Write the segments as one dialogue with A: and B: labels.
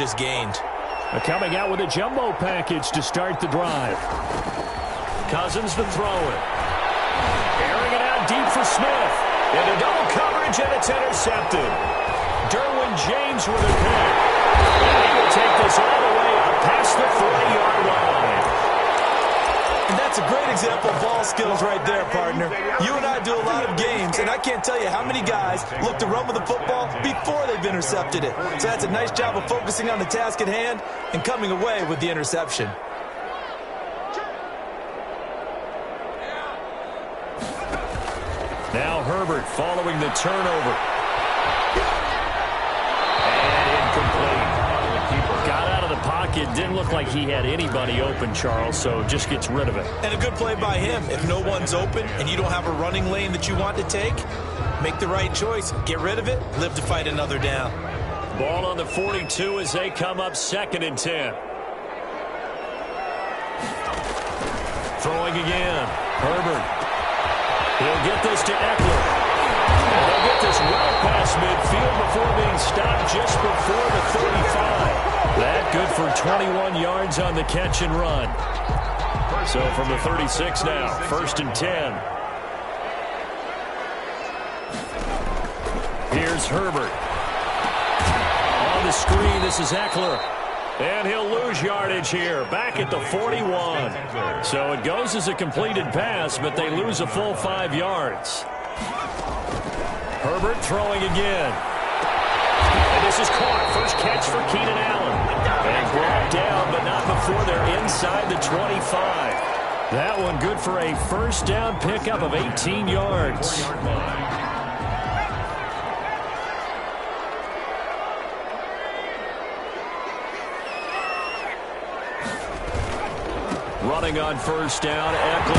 A: just gained.
B: Coming out with a jumbo package to start the drive. Cousins to throw it. Airing it out deep for Smith. Into double coverage, and it's intercepted. Derwin James with a pick. And he will take this all the way up past the 40-yard line.
A: And that's a great example of ball skills right there, partner. You and I do a lot of games, and I can't tell you how many guys look to run with the football before they've intercepted it. So that's a nice job of focusing on the task at hand and coming away with the interception.
B: Now Herbert following the turnover. And incomplete. Got out of the pocket. Didn't look like he had anybody open, Charles, so just gets rid of it.
A: And a good play by him. If no one's open and you don't have a running lane that you want to take, make the right choice. Get rid of it. Live to fight another down.
B: Ball on the 42 as they come up 2nd and 10. Throwing again. Herbert. He'll get this to Eckler. And they'll get this well past midfield before being stopped just before the 35. That good for 21 yards on the catch and run. So from the 36 now, 1st and 10. Here's Herbert. On the screen, this is Eckler. And he'll lose yardage here, back at the 41. So it goes as a completed pass, but they lose a full 5 yards. Herbert throwing again. And this is caught. First catch for Keenan Allen. And brought down, but not before they're inside the 25. That one good for a first down pickup of 18 yards. Running on first down, Eckler.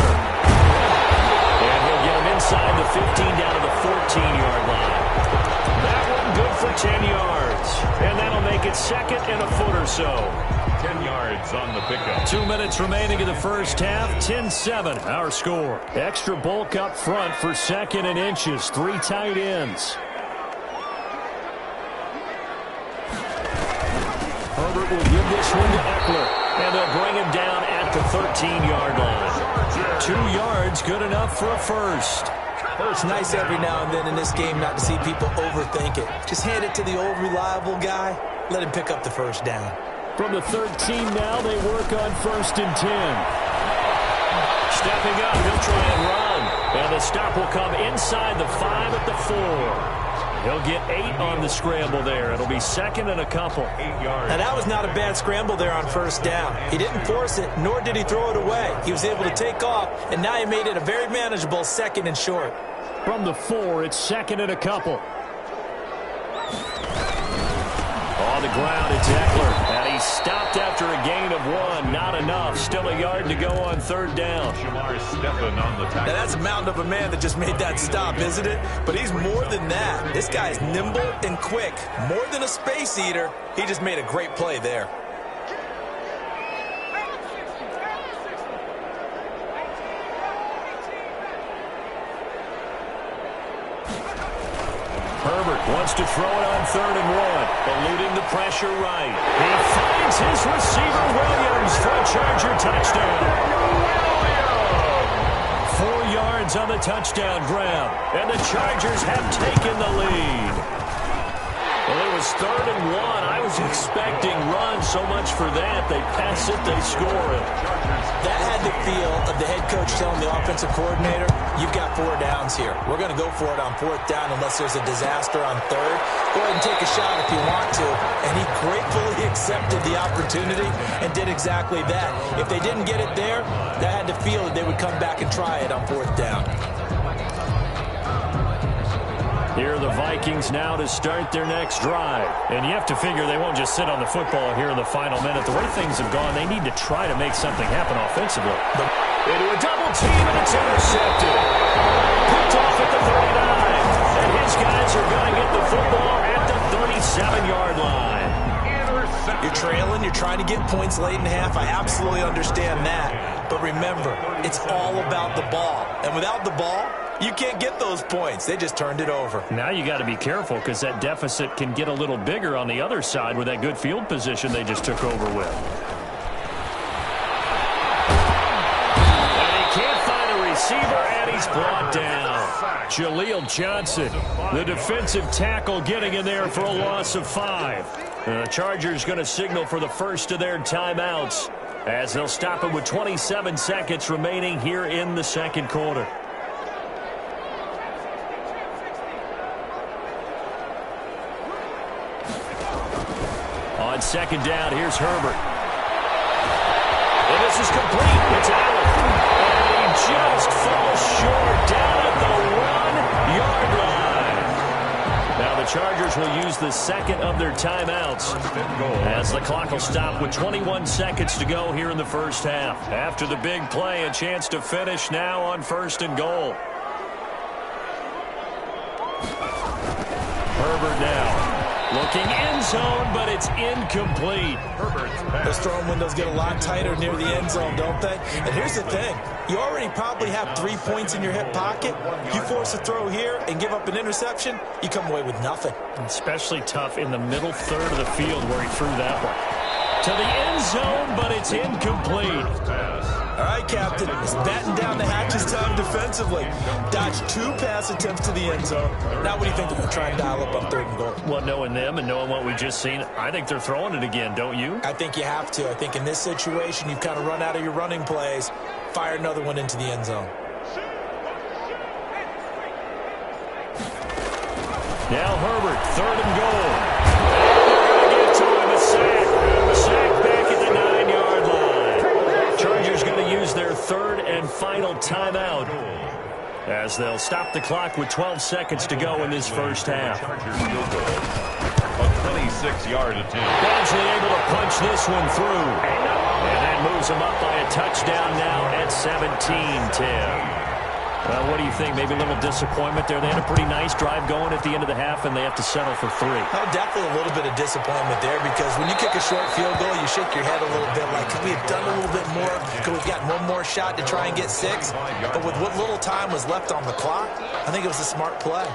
B: And he'll get him inside the 15 down to the 14-yard line. That one good for 10 yards. And that'll make it 2nd and a foot or so.
C: 10 yards on the pickup.
B: 2 minutes remaining in the first half. 10-7, our score. Extra bulk up front for 2nd and inches. 3 tight ends. Herbert will give this one to Eckler. And they'll bring him down at the 13-yard line. 2 yards, good enough for a first.
A: It's nice every now and then in this game not to see people overthink it. Just hand it to the old reliable guy. Let him pick up the first down.
B: From the 13 now, they work on 1st and 10. Stepping up, he'll try and run. And the stop will come inside the 5 at the 4. He'll get 8 on the scramble there. It'll be 2nd and a couple.
C: 8 yards.
A: Now, that was not a bad scramble there on first down. He didn't force it, nor did he throw it away. He was able to take off, and now he made it a very manageable 2nd and short.
B: From the 4, it's 2nd and a couple. On the ground, it's Eckler. And he's stopped after a gain of 1. Not enough. Still a yard to go on 3rd down.
C: On the
A: now, that's a mountain of a man that just made that stop, isn't it? But he's more than that. This guy's nimble and quick. More than a space eater. He just made a great play there.
B: Herbert wants to throw it on 3rd and 1. Eluding the pressure right. He finds his receiver, Williams, for a Charger touchdown. 4 yards on the touchdown grab. And the Chargers have taken the lead. Well, it was 3rd and 1. I was expecting run, so much for that. They pass it, they score it.
A: That had the feel of the head coach telling the offensive coordinator, you've got 4 downs here. We're going to go for it on 4th down unless there's a disaster on 3rd. Go ahead and take a shot if you want to. And he gratefully accepted the opportunity and did exactly that. If they didn't get it there, that had the feel that they would come back and try it on 4th down.
B: Here are the Vikings now to start their next drive. And you have to figure they won't just sit on the football here in the final minute. The way things have gone, they need to try to make something happen offensively. Into a double team, and it's intercepted. Picked off at the 39. And his guys are going to get the football at the 37-yard line.
A: You're trailing, you're trying to get points late in half. I absolutely understand that. But remember, it's all about the ball. And without the ball, You can't get those points. They just turned it over.
B: Now you got to be careful because that deficit can get a little bigger on the other side with that good field position they just took over with. And he can't find a receiver, and he's brought down. Jaleel Johnson, the defensive tackle, getting in there for a loss of 5. The Chargers going to signal for the first of their timeouts as they'll stop it with 27 seconds remaining here in the second quarter. On second down, here's Herbert. And this is complete. It's Allen. And he just falls short down at the 1-yard line. Now the Chargers will use the second of their timeouts as the clock will stop with 21 seconds to go here in the first half. After the big play, a chance to finish now on 1st and goal. Herbert now. Looking end zone, but it's incomplete.
A: Those throwing windows get a lot tighter near the end zone, don't they? And here's the thing. You already probably have 3 points in your hip pocket. You force a throw here and give up an interception, you come away with nothing.
B: Especially tough in the middle third of the field where he threw that one. To the end zone, but it's incomplete.
A: All right, Captain, it's batten down the hatches time defensively. Dodged 2 pass attempts to the end zone. Now what do you think they're going to try and dial up on 3rd and goal?
B: Well, knowing them and knowing what we just seen, I think they're throwing it again, don't you?
A: I think you have to. I think in this situation, you've kind of run out of your running plays. Fire another one into the end zone.
B: Now Herbert, 3rd and goal. And they're going to get to him, a sack. A sack back at the 9-yard line. Chargers going to use their 3rd and final timeout as they'll stop the clock with 12 seconds to go in this first half.
C: A 26-yard attempt.
B: Badgley able to punch this one through. And that moves him up by a touchdown now at 17-10. Well, what do you think? Maybe a little disappointment there. They had a pretty nice drive going at the end of the half, and they have to settle for 3.
A: Oh, definitely a little bit of disappointment there because when you kick a short field goal, you shake your head a little bit like, could we have done a little bit more? Could we have gotten one more shot to try and get 6? But with what little time was left on the clock, I think it was a smart play.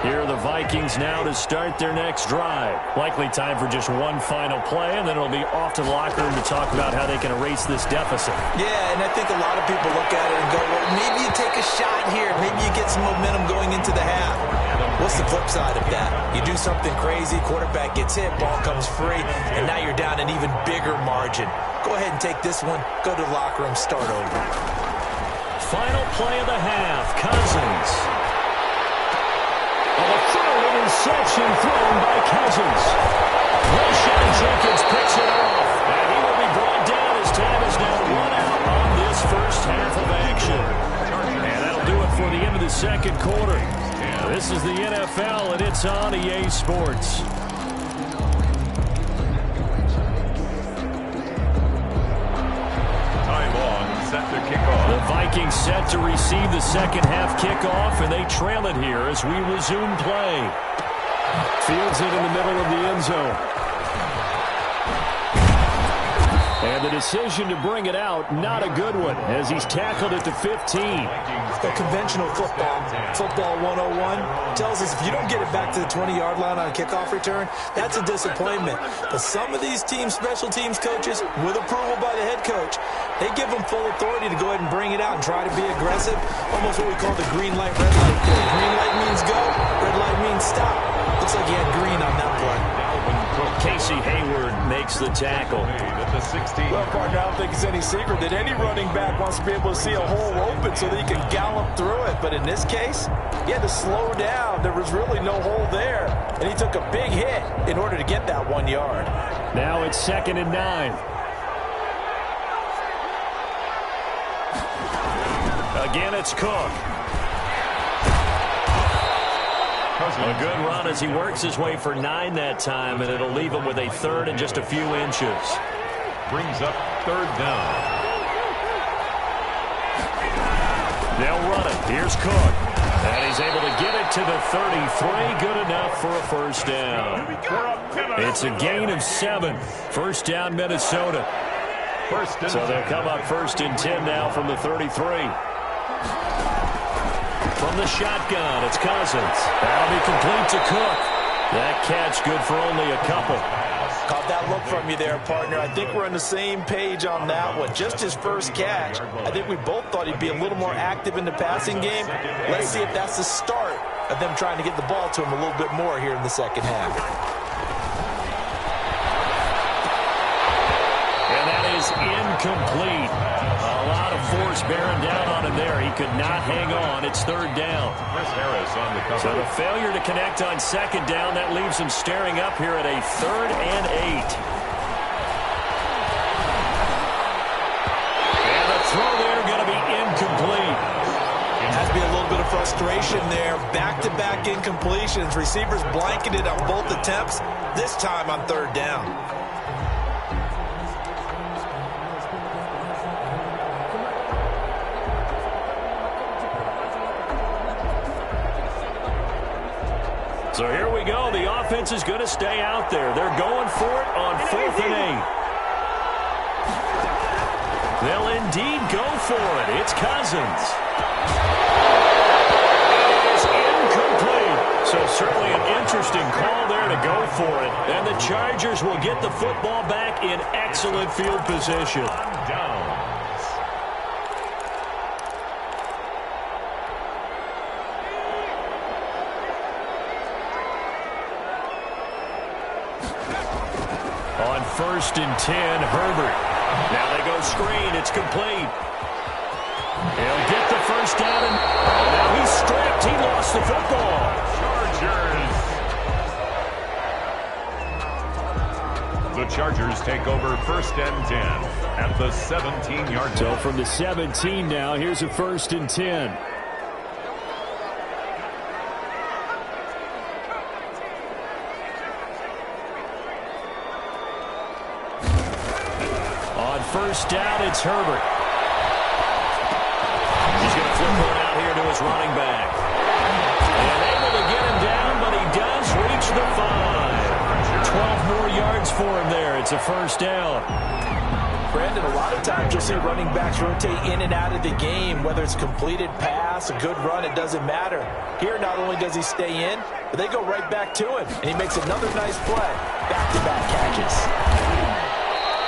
B: Here are the Vikings now to start their next drive. Likely time for just one final play, and then it'll be off to the locker room to talk about how they can erase this deficit.
A: Yeah, and I think a lot of people look at it and go, well, maybe you take a shot here. Maybe you get some momentum going into the half. What's the flip side of that? You do something crazy, quarterback gets hit, ball comes free, and now you're down an even bigger margin. Go ahead and take this one, go to the locker room, start over.
B: Final play of the half, Cousins. And a third interception thrown by Cousins. Rashad Jenkins picks it off, and he will be brought down as time is now run out on this first half of action. And that'll do it for the end of the second quarter. This is the NFL, and it's on EA Sports.
C: Set to kick off.
B: The Vikings set to receive the second half kickoff, and they trail it here as we resume play. Fields it in the middle of the end zone. And the decision to bring it out, not a good one, as he's tackled it to 15.
A: The conventional football 101, tells us if you don't get it back to the 20-yard line on a kickoff return, that's a disappointment. But some of these teams, special teams coaches, with approval by the head coach, they give them full authority to go ahead and bring it out and try to be aggressive, almost what we call the green light, red light thing. Green light means go, red light means stop. Looks like he had green on that play.
B: Casey Hayward makes the tackle.
A: Well, partner, I don't think it's any secret that any running back wants to be able to see a hole open so that he can gallop through it. But in this case, he had to slow down. There was really no hole there. And he took a big hit in order to get that 1 yard.
B: Now it's 2nd and 9. Again, it's Cook. A good run as he works his way for 9 that time, and it'll leave him with a 3rd and just a few inches.
C: Brings up 3rd down.
B: They'll run it. Here's Cook. And he's able to get it to the 33. Good enough for a first down. It's a gain of 7. First down, Minnesota. So they'll come up 1st and 10 now from the 33. From the shotgun, it's Cousins. That'll be complete to Cook. That catch good for only a couple.
A: Caught that look from you there, partner. I think we're on the same page on that one. Just his first catch. I think we both thought he'd be a little more active in the passing game. Let's see if that's the start of them trying to get the ball to him a little bit more here in the second half.
B: And that is incomplete. A lot of force bearing down on him there. He could not hang on. It's 3rd down. So the failure to connect on 2nd down, that leaves him staring up here at a 3rd and 8. And the throw there going to be incomplete.
A: It has to be a little bit of frustration there. Back-to-back incompletions. Receivers blanketed on both attempts, this time on 3rd down.
B: So here we go. The offense is going to stay out there. They're going for it on 4th and 8. They'll indeed go for it. It's Cousins. It is incomplete. So certainly an interesting call there to go for it. And the Chargers will get the football back in excellent field position. On 1st and 10, Herbert. Now they go screen. It's complete. He'll get the first down. And now he's stripped. He lost the football.
C: Chargers. The Chargers take over 1st and 10 at the 17-yard line.
B: So from the 17 now, here's a 1st and 10. First down, it's Herbert. He's going to flip one out here to his running back. And able to get him down, but he does reach the 5. 12 more yards for him there. It's a 1st down.
A: Brandon, a lot of times you'll see running backs rotate in and out of the game, whether it's completed pass, a good run, it doesn't matter. Here, not only does he stay in, but they go right back to him, and he makes another nice play. Back-to-back catches.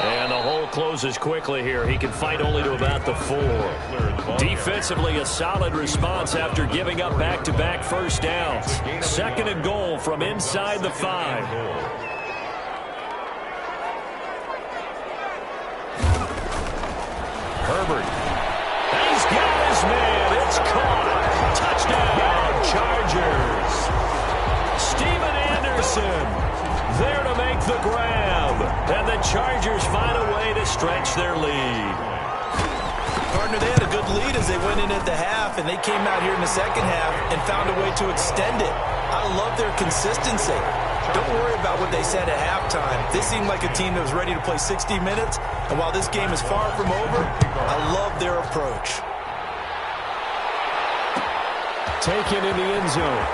B: And the hole closes quickly here. He can fight only to about the 4. Defensively, a solid response after giving up back-to-back first downs. 2nd and goal from inside the 5. Herbert. He's got his man. It's caught. Touchdown, Chargers. Steven Anderson there to make the grab. And the Chargers find a way to stretch their lead.
A: Partner, they had a good lead as they went in at the half, and they came out here in the second half and found a way to extend it. I love their consistency. Don't worry about what they said at halftime. This seemed like a team that was ready to play 60 minutes, and while this game is far from over, I love their approach.
B: Taken in the end zone.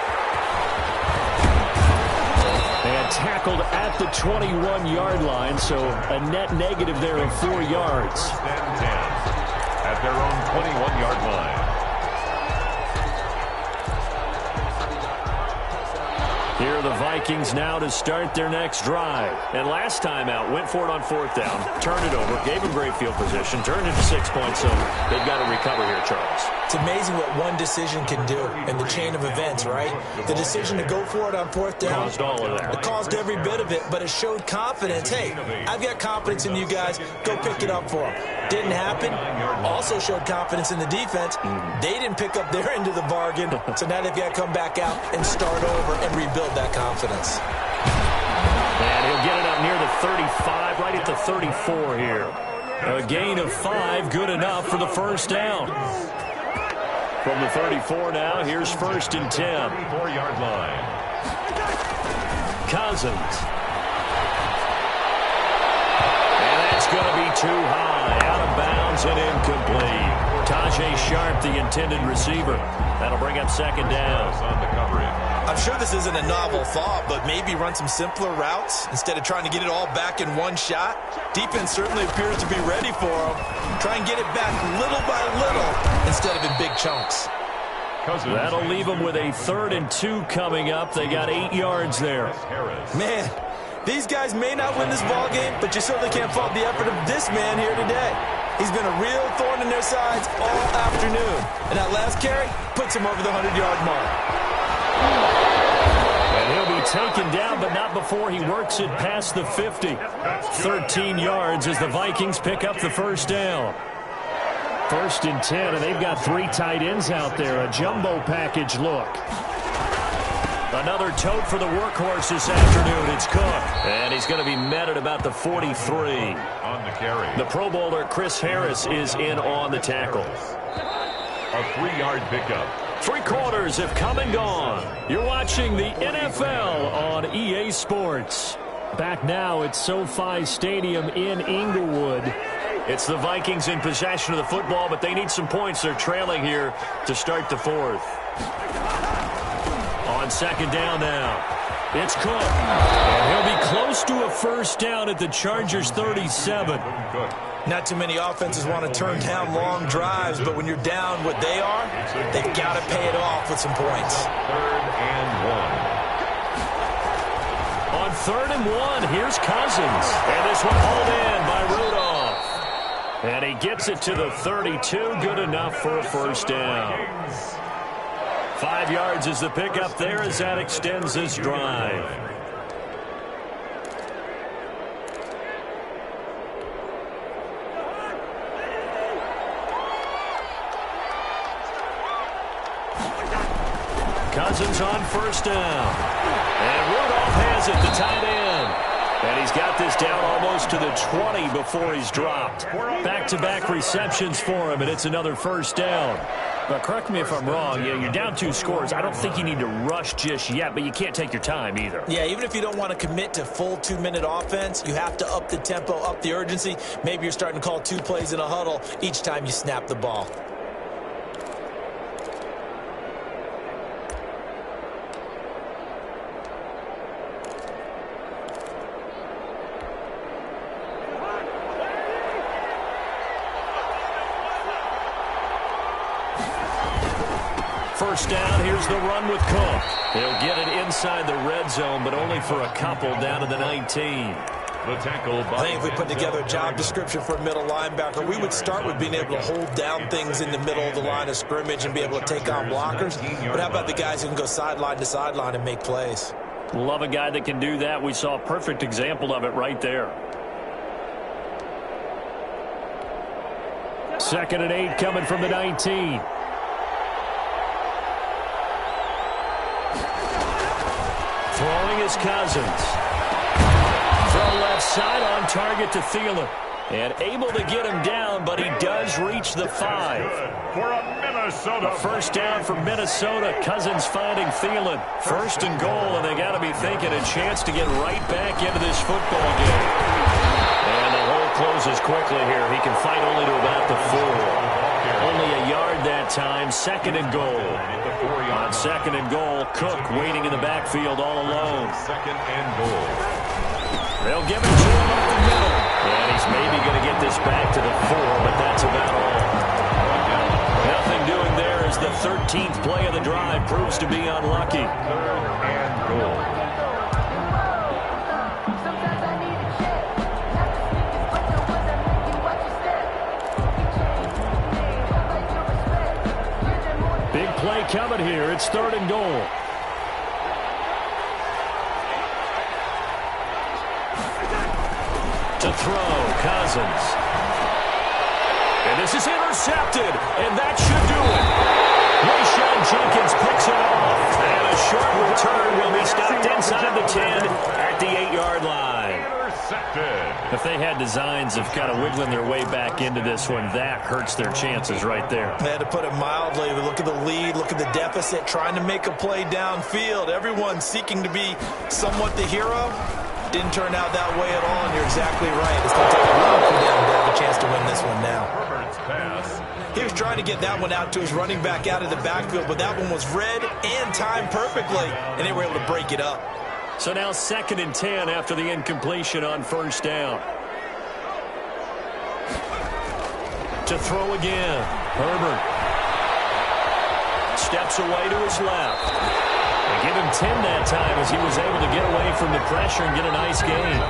B: And tackled at the 21-yard line, so a net negative there of 4 yards.
C: At their own 21-yard line.
B: Here are the Vikings now to start their next drive. And last time out, went for it on 4th down, turned it over, gave them great field position, turned it to 6 points, so they've got to recover here, Charles.
A: It's amazing what one decision can do in the chain of events, right? The decision to go for it on 4th down.
B: Caused all of that.
A: It caused every bit of it, but it showed confidence. Hey, I've got confidence in you guys. Go pick it up for them. Didn't happen. Also showed confidence in the defense. They didn't pick up their end of the bargain, so now they've got to come back out and start over and rebuild that confidence.
B: And he'll get it up near the 35, right at the 34 here. A gain of 5, good enough for the first down. From the 34 now, here's 1st and 10.
C: 34-yard line.
B: Cousins. And that's going to be too high. Out of bounds and incomplete. Tajay Sharp, the intended receiver. That'll bring up 2nd down.
C: On the coverage.
A: I'm sure this isn't a novel thought, but maybe run some simpler routes instead of trying to get it all back in one shot. Defense certainly appears to be ready for them. Try and get it back little by little instead of in big chunks.
B: That'll leave them with a 3rd and 2 coming up. They got 8 yards there.
A: Man, these guys may not win this ball game, but you certainly can't fault the effort of this man here today. He's been a real thorn in their sides all afternoon. And that last carry puts him over the 100-yard mark.
B: And he'll be taken down, but not before he works it past the 50. 13 yards as the Vikings pick up the first down. 1st and 10, and they've got 3 tight ends out there. A jumbo package look. Another tote for the workhorse this afternoon. It's Cook. And he's going to be met at about the 43.
C: On the carry.
B: The Pro Bowler Chris Harris is in on the tackle.
C: A 3-yard pickup.
B: 3 quarters have come and gone. You're watching the NFL on EA Sports. Back now at SoFi Stadium in Inglewood. It's the Vikings in possession of the football, but they need some points. They're trailing here to start the 4th. On 2nd down now, it's Cook. And he'll be close to a first down at the Chargers' 37.
A: Not too many offenses want to turn down long drives, but when you're down what they are, they've got to pay it off with some points.
C: 3rd and 1.
B: On 3rd and 1, here's Cousins. And this one hauled in by Rudolph. And he gets it to the 32. Good enough for a first down. 5 yards is the pickup there as that extends this drive. Cousins on first down. And Rudolph has it, the tight end. And he's got this down almost to the 20 before he's dropped. Back-to-back receptions for him, and it's another first down. But correct me if I'm wrong, you're down 2 scores. I don't think you need to rush just yet, but you can't take your time either.
A: Yeah, even if you don't want to commit to full 2-minute offense, you have to up the tempo, up the urgency. Maybe you're starting to call 2 plays in a huddle each time you snap the ball.
B: First down, here's the run with Cook. He'll get it inside the red zone, but only for a couple down to the 19.
C: The tackle by
A: I think if we put together a job description for a middle linebacker, we would start with being able to hold down things in the middle of the line of scrimmage and be able to take on blockers. But how about the guys who can go sideline to sideline and make plays?
B: Love a guy that can do that. We saw a perfect example of it right there. 2nd and 8 coming from the 19. Throwing is Cousins. Throw left side on target to Thielen. And able to get him down, but he does reach the 5.
C: For a Minnesota.
B: A first down for Minnesota. Cousins finding Thielen. 1st and goal, and they got to be thinking a chance to get right back into this football game. And the hole closes quickly here. He can fight only to about the 4. Only a yard that time. 2nd and goal. On 2nd and goal, Cook waiting in the backfield all alone.
C: 2nd and goal.
B: They'll give it to him up the middle. And he's maybe going to get this back to the 4, but that's about all. Nothing doing there as the 13th play of the drive proves to be unlucky.
C: 3rd and goal.
B: Big play coming here. It's 3rd and goal. To throw, Cousins. And this is intercepted, and that should do it. Rashawn Jenkins picks it off, and a short return will be stopped inside the 10 at the 8-yard line.
C: Intercepted.
B: If they had designs of kind of wiggling their way back into this one, that hurts their chances right there.
A: They had to put it mildly. Look at the lead, look at the deficit, trying to make a play downfield. Everyone seeking to be somewhat the hero. Didn't turn out that way at all, and you're exactly right. It's going to take a lot for them to have a chance to win this one now.
C: Herbert's pass
A: He was trying to get that one out to his running back out of the backfield, but that one was read and timed perfectly, and they were able to break it up.
B: So now 2nd and 10 after the incompletion on 1st down. To throw again. Herbert steps away to his left. They give him 10 that time as he was able to get away from the pressure and get a nice gain.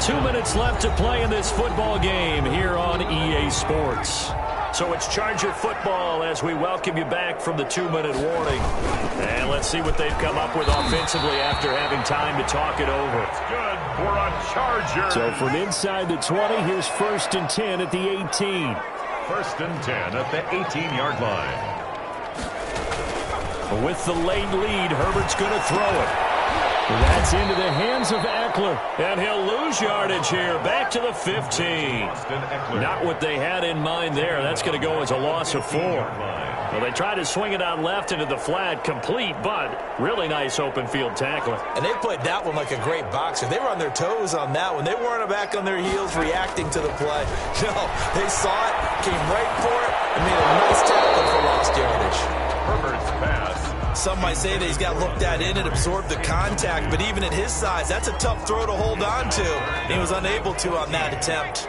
B: 2 minutes left to play in this football game here on EA Sports. So it's Charger football as we welcome you back from the 2-minute warning. And let's see what they've come up with offensively after having time to talk it over.
C: It's good for a Charger.
B: So from inside the 20, here's 1st and 10 at the 18.
C: 1st and 10 at the 18-yard line.
B: With the late lead, Herbert's going to throw it. That's into the hands of Eckler. And he'll lose yardage here. Back to the 15. Not what they had in mind there. That's going to go as a loss of 4. Well, they tried to swing it out left into the flat, complete, but really nice open field tackling.
A: And they played that one like a great boxer. They were on their toes on that one. They weren't back on their heels reacting to the play. No, they saw it, came right for it, and made a nice tackle for lost yardage.
C: Herbert's pass.
A: Some might say that he's got looked at in and absorbed the contact, but even at his size, that's a tough throw to hold on to. He was unable to on that attempt.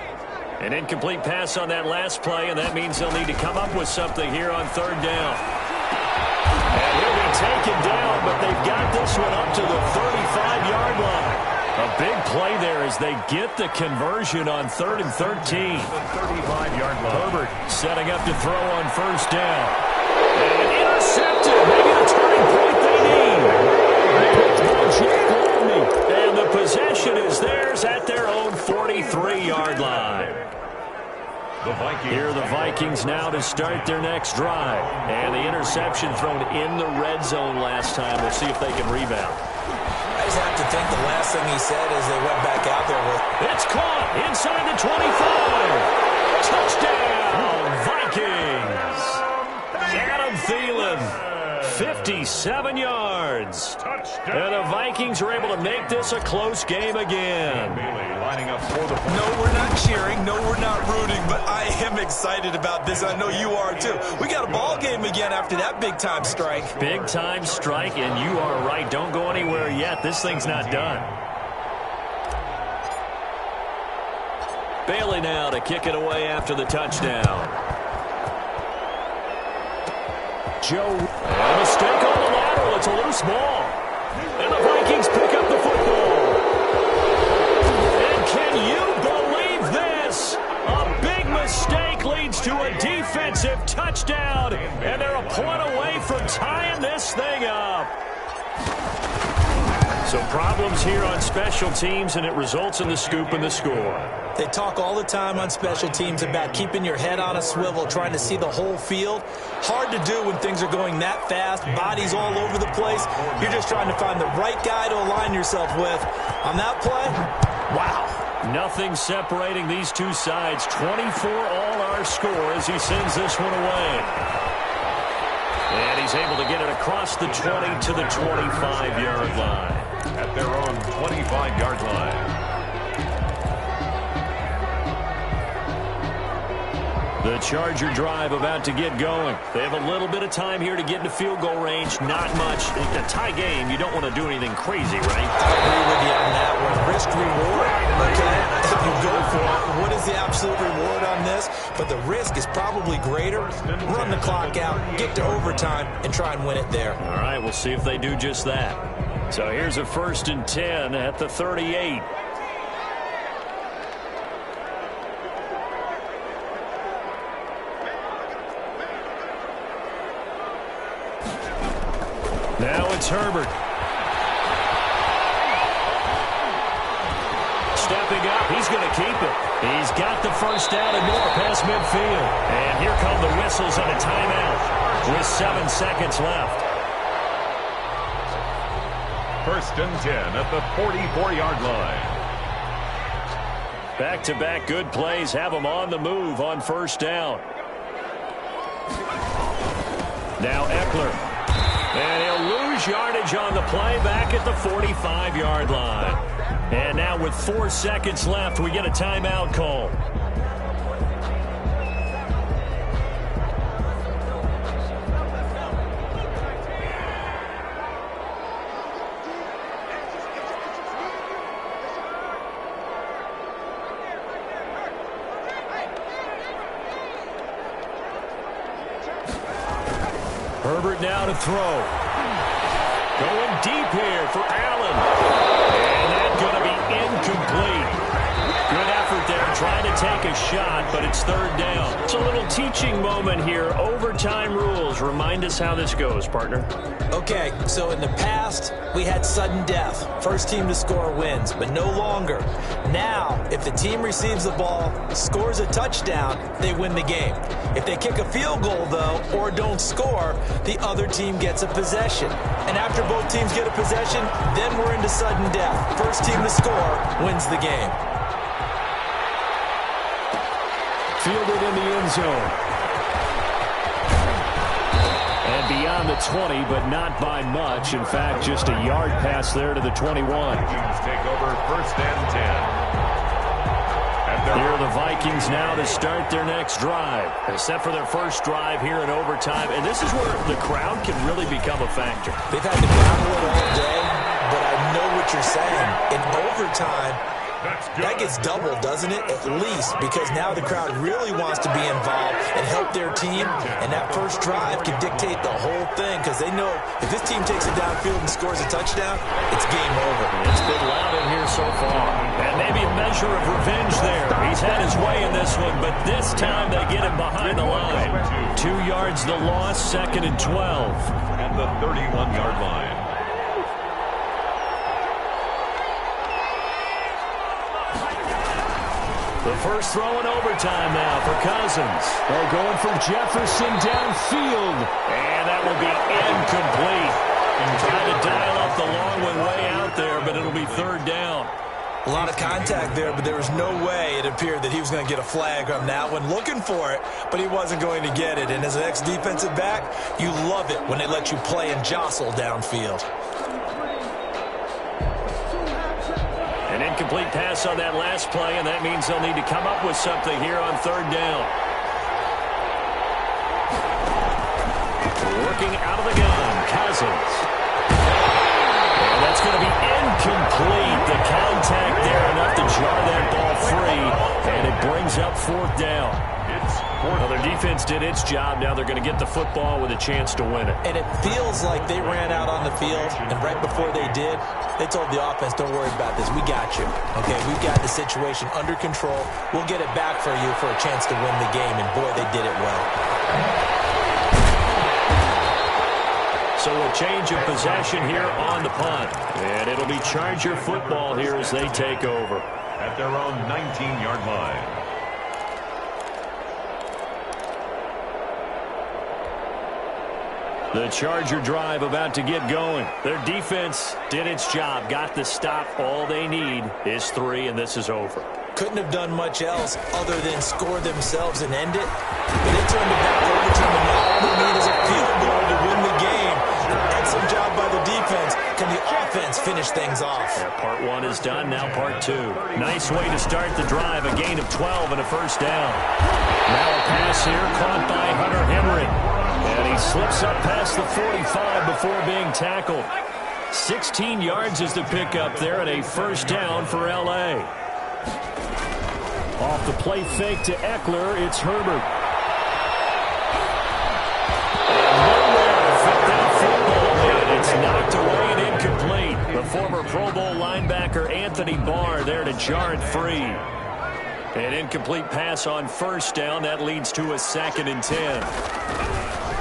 B: An incomplete pass on that last play, and that means they'll need to come up with something here on 3rd down. And he'll be taken down, but they've got this one up to the 35-yard line. A big play there as they get the conversion on 3rd and 13.
C: 35-yard line.
B: Herbert setting up to throw on 1st down. And intercepted. Maybe the turning point they need. And the possession is theirs at their own 43-yard line. Here are the Vikings now to start their next drive. And the interception thrown in the red zone last time. We'll see if they can rebound.
A: I just have to think the last thing he said as they went back out there with,
B: it's caught inside the 25. Touchdown, Vikings. Adam Thielen, 57 yards.
C: Touchdown.
B: And the Vikings are able to make this a close game again.
C: Lining up for the
A: no, we're not cheering. No, we're not rooting, but I am excited about this. I know you are, too. We got a ball game again after that big-time strike.
B: Big-time strike, and you are right. Don't go anywhere yet. This thing's not done. Bailey now to kick it away after the touchdown. Joe, a mistake on the lateral. It's a loose ball. And the Vikings pick up the football. And can you believe this? A big mistake leads to a defensive touchdown. And they're a point away from tying this thing up. So problems here on special teams, and it results in the scoop and the score.
A: They talk all the time on special teams about keeping your head on a swivel, trying to see the whole field. Hard to do when things are going that fast, bodies all over the place. You're just trying to find the right guy to align yourself with. On that play, wow.
B: Nothing separating these two sides. 24 all our score as he sends this one away. And he's able to get it across the 20 to the 25-yard line.
C: At their own 25-yard line.
B: The Charger drive about to get going. They have a little bit of time here to get into field goal range. Not much. In a tie game, you don't want to do anything crazy, right?
A: I agree with you on that one. Risk-reward, okay? If you go for it, what is the absolute reward on this? But the risk is probably greater. Run the clock out, get to overtime, and try and win it there.
B: All right, we'll see if they do just that. So here's a 1st and 10 at the 38. Now it's Herbert. Stepping up, he's going to keep it. He's got the 1st down and more past midfield. And here come the whistles and a timeout with 7 seconds left.
C: 1st and 10 at the 44-yard line.
B: Back-to-back good plays have them on the move on 1st down. Now Eckler. And he'll lose yardage on the play back at the 45-yard line. And now with 4 seconds left, we get a timeout call. Herbert now to throw. Going deep here for Allen. And that's going to be incomplete. Good effort there, trying to take a shot, but it's third down. It's a little teaching moment here. Overtime rules. Remind us how this goes, partner.
A: Okay, so in the past, we had sudden death. First team to score wins, but no longer. Now, if the team receives the ball, scores a touchdown, they win the game. If they kick a field goal, though, or don't score, the other team gets a possession. And after both teams get a possession, then we're into sudden death. First team to score wins the game.
B: Fielded in the end zone. And beyond the 20, but not by much. In fact, just a yard pass there to the 21.
C: Vikings take over first and 10.
B: Here are the Vikings now to start their next drive. They set for their first drive here in overtime. And this is where the crowd can really become a factor.
A: They've had to battle it all day, but I know what you're saying. In overtime, that gets doubled, doesn't it? At least, because now the crowd really wants to be involved and help their team, and that first drive can dictate the whole thing, because they know if this team takes it downfield and scores a touchdown, it's game over.
B: It's been loud in here so far. And maybe a measure of revenge there. He's had his way in this one, but this time they get him behind the line. 2 yards the loss, 2nd and 12.
C: At the 31-yard line.
B: The first throw in overtime now for Cousins. They're going for Jefferson downfield. And that will be incomplete. Trying to dial up the long one way out there, but it'll be third down.
A: A lot of contact there, but there was no way it appeared that he was going to get a flag on that one. Looking for it, but he wasn't going to get it. And as an ex-defensive back, you love it when they let you play and jostle downfield.
B: An incomplete pass on that last play, and that means they'll need to come up with something here on third down. Working out of the gun, Cousins. And that's going to be incomplete. The contact there enough to jar that ball free, and it brings up fourth down. Well, their defense did its job. Now they're going to get the football with a chance to win it.
A: And it feels like they ran out on the field, and right before they did, they told the offense, don't worry about this. We got you. Okay, we've got the situation under control. We'll get it back for you for a chance to win the game. And, boy, they did it well.
B: So a change of possession here on the punt. And it'll be Charger football here as they take over.
C: At their own 19-yard line.
B: The Charger drive about to get going. Their defense did its job, got the stop. All they need is 3, and this is over.
A: Couldn't have done much else other than score themselves and end it. But they turned it back over to them, and now all they need is a field goal to win the game. An excellent job by the defense. Can the offense finish things off?
B: Yeah, part 1 is done, now part 2. Nice way to start the drive, a gain of 12 and a first down. Now a pass here caught by Hunter Henry. And he slips up past the 45 before being tackled. 16 yards is the pickup there, and a first down for L.A. Off the play fake to Eckler, it's Herbert. And it's knocked away and incomplete. The former Pro Bowl linebacker Anthony Barr there to jar it free. An incomplete pass on first down. That leads to a 2nd and 10.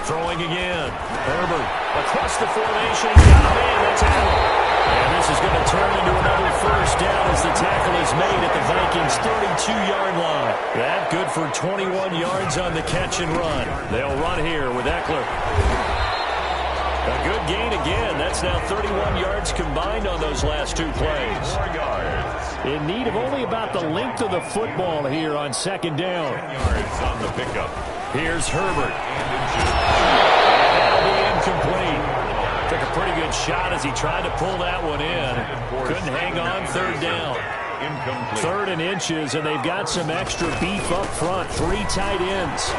B: Throwing again. Herbert across the formation. Got a man. That's Allen. And this is going to turn into another first down as the tackle is made at the Vikings' 32-yard line. That good for 21 yards on the catch and run. They'll run here with Eckler. A good gain again. That's now 31 yards combined on those last 2 plays. In need of only about the length of the football here on 2nd down.
C: 10 yards on the pickup.
B: Here's Herbert. And that'll be incomplete. Took a pretty good shot as he tried to pull that one in. Couldn't hang on, third down.
C: Incomplete.
B: 3rd and inches, and they've got some extra beef up front. 3 tight ends.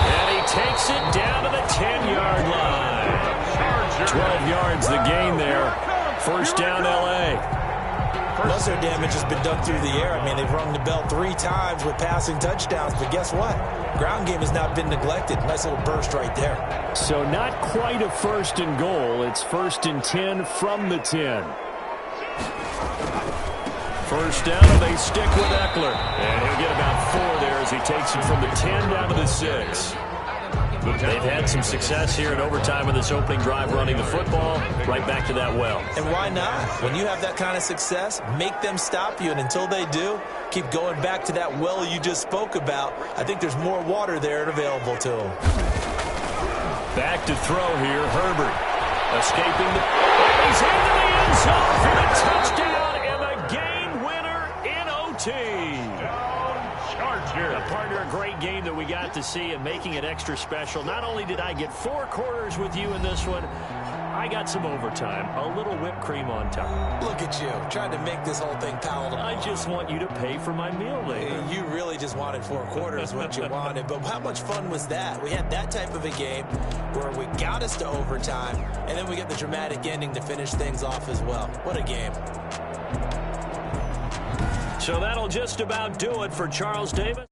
B: And he takes it down to the 10-yard line. 12 yards the gain there. First down, L.A.
A: Most of their damage has been done through the air. I mean, they've rung the bell 3 times with passing touchdowns, but guess what? Ground game has not been neglected. Nice little burst right there.
B: So not quite a 1st and goal. It's 1st and 10 from the 10. First down, and they stick with Eckler. And he'll get about 4 there as he takes it from the 10 down to the 6. They've had some success here in overtime in this opening drive running the football. Right back to that well.
A: And why not? When you have that kind of success, make them stop you. And until they do, keep going back to that well you just spoke about. I think there's more water there available to them.
B: Back to throw here, Herbert. Escaping the... And he's into the end zone for the touchdown and the game winner in OT. A partner, a great game that we got to see and making it extra special. Not only did I get 4 quarters with you in this one, I got some overtime, a little whipped cream on top.
A: Look at you, trying to make this whole thing palatable.
B: I just want you to pay for my meal later.
A: You really just wanted 4 quarters, what you wanted. But how much fun was that? We had that type of a game where we got us to overtime, and then we get the dramatic ending to finish things off as well. What a game.
B: So that'll just about do it for Charles Davis.